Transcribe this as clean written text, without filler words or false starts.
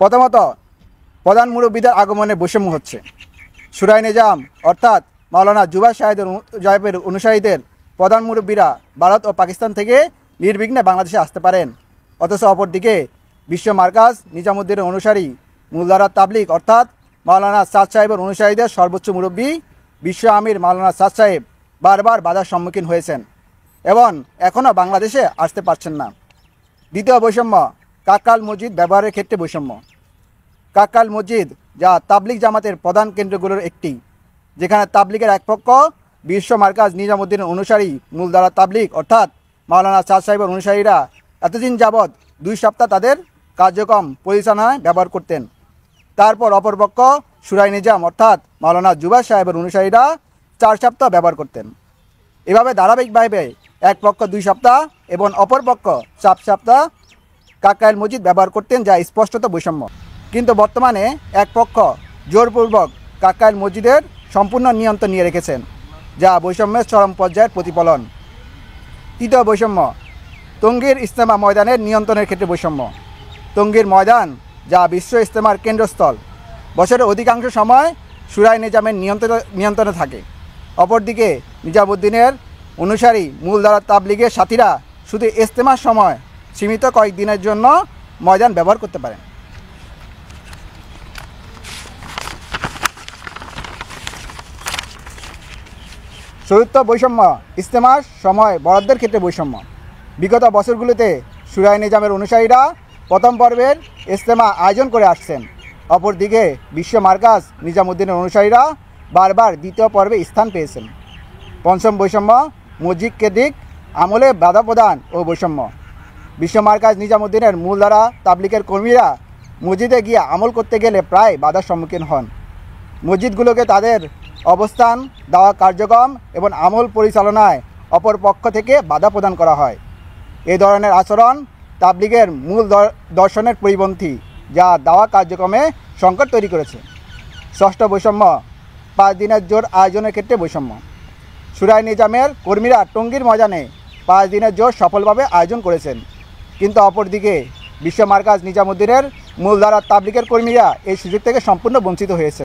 প্রথমত, প্রধান মুরব্বীদের আগমনে বৈষম্য হচ্ছে। শুরাই নিজাম অর্থাৎ মাওলানা জুবাইর সাহেবের অনুসারীদের প্রধান মুরব্বীরা ভারত ও পাকিস্তান থেকে নির্বিঘ্নে বাংলাদেশে আসতে পারেন, অথচ অপরদিকে বিশ্ব মার্কাজ নিজামুদ্দিনের অনুসারী মূলধারার তাবলিগ অর্থাৎ মাওলানা সাদ সাহেবের অনুসারীদের সর্বোচ্চ মুরব্বী বিশ্ব আমির মাওলানা সাদ সাহেব বারবার বাধার সম্মুখীন হয়েছেন এবং এখনও বাংলাদেশে আসতে পারছেন না। দ্বিতীয় বৈষম্য, কাকরাইল মসজিদ ব্যবহারের ক্ষেত্রে বৈষম্য। কাকরাইল মসজিদ যা তাবলিগ জামাতের প্রধান কেন্দ্রগুলোর একটি, যেখানে তাবলিগের এক পক্ষ বিশ্ব মার্কাজ নিজামুদ্দিনের অনুসারী মূলধারা তাবলিগ অর্থাৎ মাওলানা সাদ সাহেবের অনুসারীরা এতদিন যাবৎ 2 সপ্তাহ তাদের কার্যক্রম পরিচালনায় ব্যবহার করতেন। তারপর অপরপক্ষ শুরাই নিজাম অর্থাৎ মাওলানা জুবাইর সাহেবের অনুসারীরা 4 সপ্তাহ ব্যবহার করতেন। এভাবে ধারাবাহিকভাবে এক পক্ষ 2 সপ্তাহ এবং অপর পক্ষ 4 সপ্তাহ কাকরাইল মসজিদ ব্যবহার করতেন, যা স্পষ্টত বৈষম্য। কিন্তু বর্তমানে এক পক্ষ জোরপূর্বক কাকরাইল মসজিদের সম্পূর্ণ নিয়ন্ত্রণ নিয়ে রেখেছেন, যা বৈষম্যের চরম পর্যায়ের প্রতিফলন। তৃতীয় বৈষম্য, টঙ্গীর ইজতেমা ময়দানের নিয়ন্ত্রণের ক্ষেত্রে বৈষম্য। টঙ্গীর ময়দান যা বিশ্ব ইজতেমার কেন্দ্রস্থল, বছরের অধিকাংশ সময় শুরাই নিজামের নিয়ন্ত্রণে থাকে। অপরদিকে নিজামুদ্দিনের অনুসারী মূলধারা তাবলিগের সাথীরা শুধু ইজতেমার সময় সীমিত কয়েকদিনের জন্য ময়দান ব্যবহার করতে পারেন। চতুর্থ বৈষম্য, ইজতেমার সময় বরাদ্দের ক্ষেত্রে বৈষম্য। বিগত বছরগুলোতে শুরাই নিজামের অনুসারীরা প্রথম পর্বের ইজতেমা আয়োজন করে আসছেন, অপরদিকে বিশ্ব মার্কাজ নিজামুদ্দিনের অনুসারীরা বারবার দ্বিতীয় পর্বে স্থান পেয়েছেন। পঞ্চম বৈষম্য, মসজিদ কেন্দ্রিক আমলে বাধা প্রদান ও বৈষম্য। বিশ্ব মার্কাজ নিজামুদ্দিনের মূলধারা তাবলিগের কর্মীরা মসজিদে গিয়ে আমল করতে গেলে প্রায় বাধার সম্মুখীন হন। মসজিদগুলোকে তাদের অবস্থান, দাওয়া কার্যক্রম এবং আমল পরিচালনায় অপর পক্ষ থেকে বাধা প্রদান করা হয়। এই ধরনের আচরণ তাবলিগের মূল দর্শনের পরিপন্থী, যা দাওয়া কার্যক্রমে সংকট তৈরি করেছে। ষষ্ঠ বৈষম্য, 5 দিনের জোর আয়োজনের ক্ষেত্রে বৈষম্য। শুরাই নিজামের কর্মীরা টঙ্গীর ময়দানে 5 দিনের জোর সফলভাবে আয়োজন করেছেন, কিন্তু অপরদিকে বিশ্ব মার্কাজ নিজামুদ্দিনের মূলধারা তাবলিগের কর্মীরা এই সুযোগ থেকে সম্পূর্ণ বঞ্চিত হয়েছে।